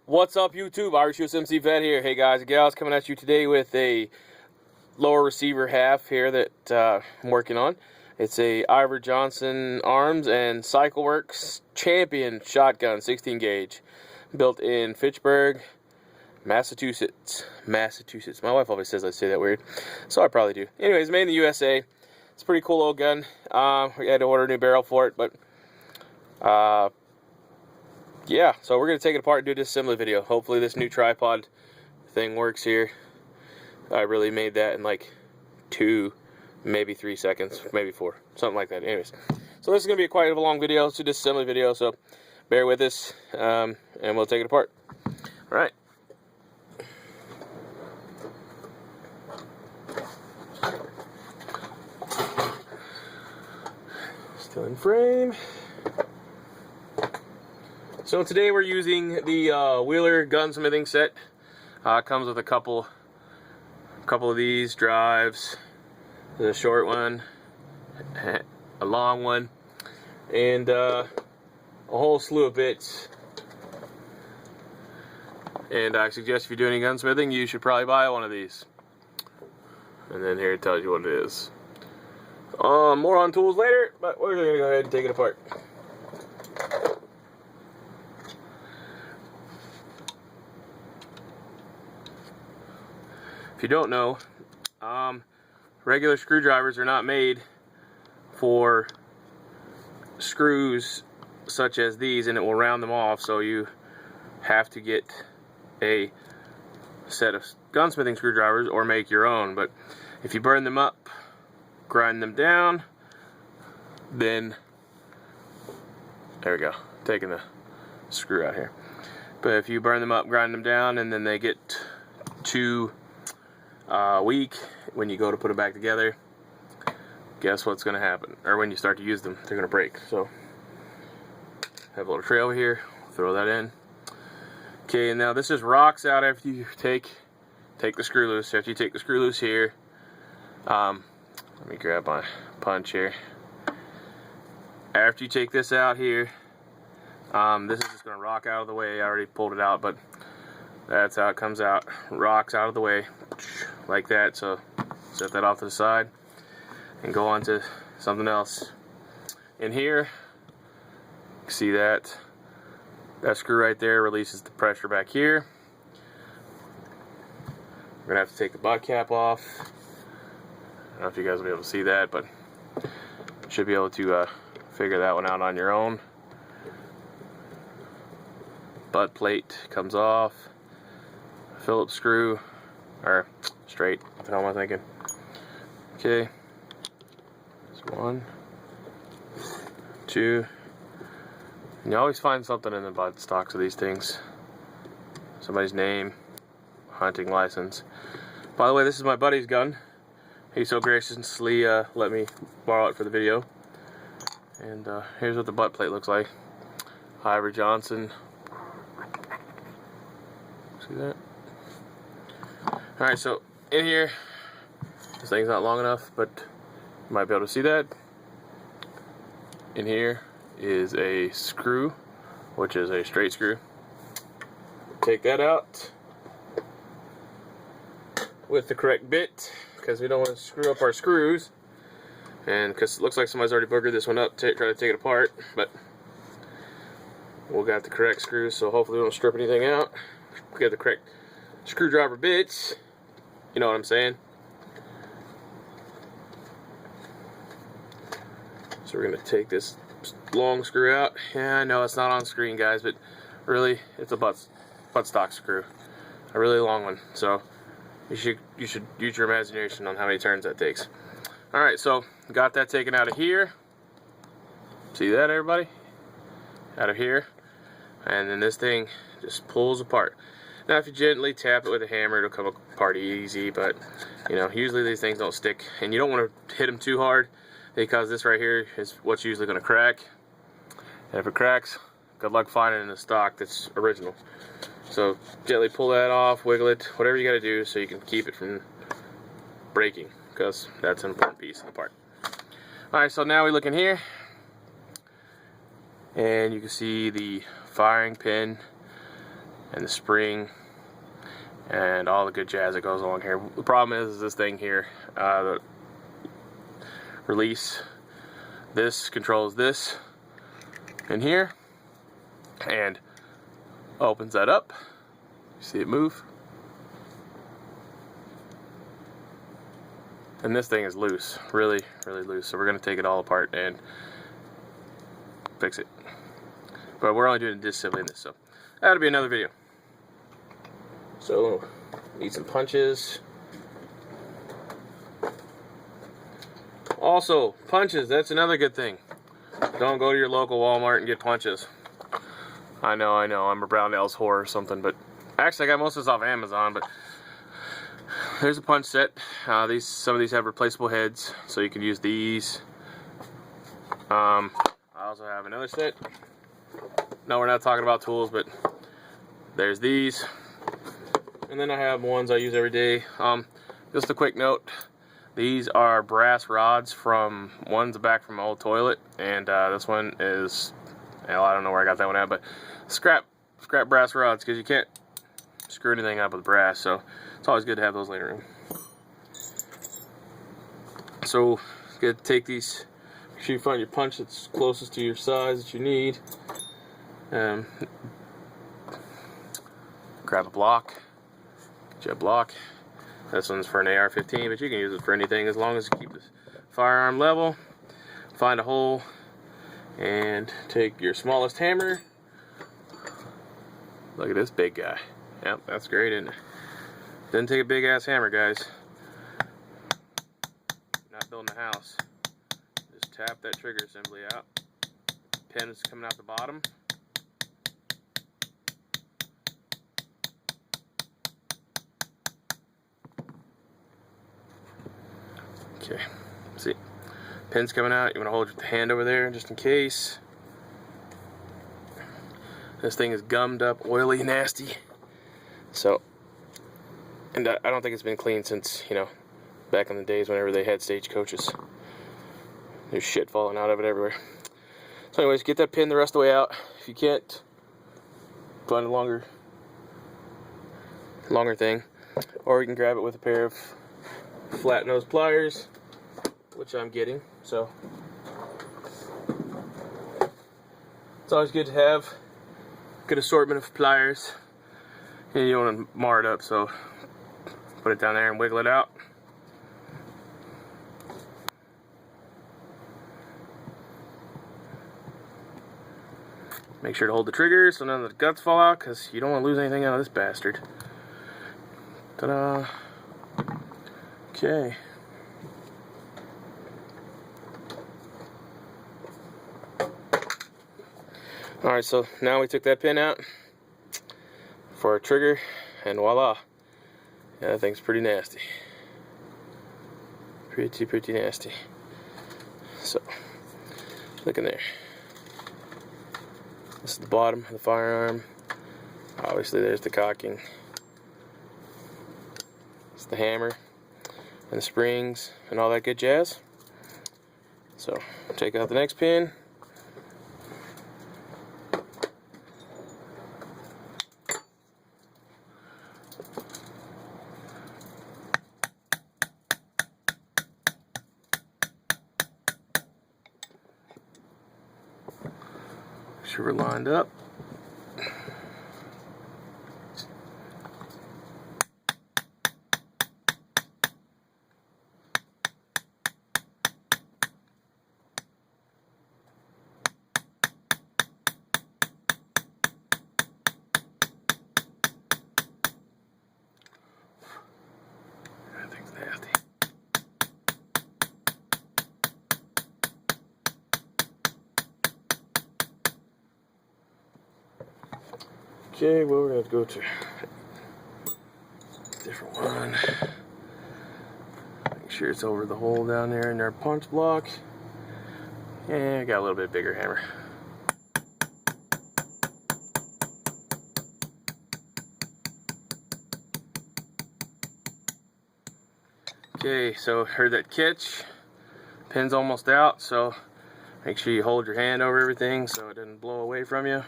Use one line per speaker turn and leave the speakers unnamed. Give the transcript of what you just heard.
What's up, YouTube? USMC Vet here. Hey guys and gals, coming at you today with a lower receiver half here that I'm working on. It's a Iver-Johnson Arms and CycleWorks Champion shotgun 16 gauge, built in Fitchburg, Massachusetts. My wife always says I say that weird, so I probably do. Anyways, made in the USA. It's a pretty cool old gun. We had to order a new barrel for it, but yeah, so we're going to take it apart and do a disassembly video. Hopefully this new tripod thing works here. I really made that in like 2, maybe 3 seconds, maybe 4, something like that. Anyways, so this is going to be quite a long video. It's a disassembly video, so bear with us, and we'll take it apart. All right. Still in frame. So today we're using the Wheeler gunsmithing set. Comes with a couple of these drives, the short one, a long one, and a whole slew of bits. And I suggest if you're doing any gunsmithing, you should probably buy one of these. And then here it tells you what it is. More on tools later, but we're gonna go ahead and take it apart. If you don't know, regular screwdrivers are not made for screws such as these, and it will round them off, so you have to get a set of gunsmithing screwdrivers or make your own. But if you burn them up, grind them down, then there we go, taking the screw out here. But if you burn them up, grind them down, and then they get too weak when you go to put them back together, guess what's going to happen? Or when you start to use them, they're going to break. So have a little tray over here, throw that in. Okay, and now this just rocks out after you take the screw loose. After you take the screw loose here, let me grab my punch here. After you take this out here, this is just going to rock out of the way. I already pulled it out, but that's how it comes out. Rocks out of the way like that. So set that off to the side and go on to something else. In here, see that screw right there releases the pressure back here. We're gonna have to take the butt cap off. I don't know if you guys will be able to see that, but should be able to figure that one out on your own. Butt plate comes off. Phillips screw, or straight, what the hell am I thinking? Okay, that's 1, 2, and you always find something in the butt stocks of these things. Somebody's name, hunting license. By the way, this is my buddy's gun. He so graciously let me borrow it for the video. And here's what the butt plate looks like. Iver-Johnson. See that? Alright, so in here, this thing's not long enough, but you might be able to see that. In here is a screw, which is a straight screw. Take that out with the correct bit, because we don't want to screw up our screws. And because it looks like somebody's already boogered this one up to try to take it apart, but we got the correct screws, so hopefully we don't strip anything out. We got the correct screwdriver bits. You know what I'm saying? So we're going to take this long screw out. Yeah, I know it's not on screen, guys, but really, it's a buttstock screw. A really long one. So you should use your imagination on how many turns that takes. Alright, so got that taken out of here. See that, everybody? Out of here. And then this thing just pulls apart. Now if you gently tap it with a hammer, it'll come apart easy, but you know, usually these things don't stick, and you don't want to hit them too hard, because this right here is what's usually going to crack. And if it cracks, good luck finding a stock that's original. So gently pull that off, wiggle it, whatever you got to do so you can keep it from breaking, because that's an important piece of the part. Alright, so now we look in here, and you can see the firing pin and the spring and all the good jazz that goes along here. The problem is this thing here, the release. This controls this in here and opens that up. You see it move? And this thing is loose, really loose. So we're gonna take it all apart and fix it. But we're only doing disassembly in this, so that'll be another video. So, need some punches. Also, punches, that's another good thing. Don't go to your local Walmart and get punches. I know, I'm a Brownells whore or something, but actually I got most of this off Amazon, but there's a punch set. Some of these have replaceable heads, so you can use these. I also have another set. No, we're not talking about tools, but there's these. And then I have ones I use every day. Just a quick note, these are brass rods from, one's back from my old toilet, and this one is, well, I don't know where I got that one at, but scrap brass rods, because you can't screw anything up with brass, so it's always good to have those laying around. So, you gotta take these, make sure you find your punch that's closest to your size that you need. Grab a block, get you a block. This one's for an AR-15, but you can use it for anything as long as you keep the firearm level. Find a hole and take your smallest hammer. Look at this big guy. Yep, that's great, isn't it? Didn't take a big ass hammer, guys. Not building a house. Just tap that trigger assembly out. Pin is coming out the bottom. Okay, see, pin's coming out. You want to hold your hand over there just in case. This thing is gummed up, oily, nasty. So, and I don't think it's been cleaned since, you know, back in the days whenever they had stagecoaches. There's shit falling out of it everywhere. So anyways, get that pin the rest of the way out. If you can't, find a longer thing. Or you can grab it with a pair of flat nose pliers, which I'm getting. So it's always good to have a good assortment of pliers. And you don't want to mar it up, so put it down there and wiggle it out. Make sure to hold the trigger so none of the guts fall out, because you don't want to lose anything out of this bastard. Ta-da! Okay. Alright, so now we took that pin out for our trigger, and voila. Yeah, that thing's pretty nasty. Pretty nasty. So, look in there. This is the bottom of the firearm. Obviously there's the cocking. It's the hammer and the springs and all that good jazz. So take out the next pin. Make sure we're lined up. Okay, well, we're going to go to a different one. Make sure it's over the hole down there in our punch block. And I got a little bit bigger hammer. Okay, so heard that catch. Pin's almost out, so make sure you hold your hand over everything so it doesn't blow away from you.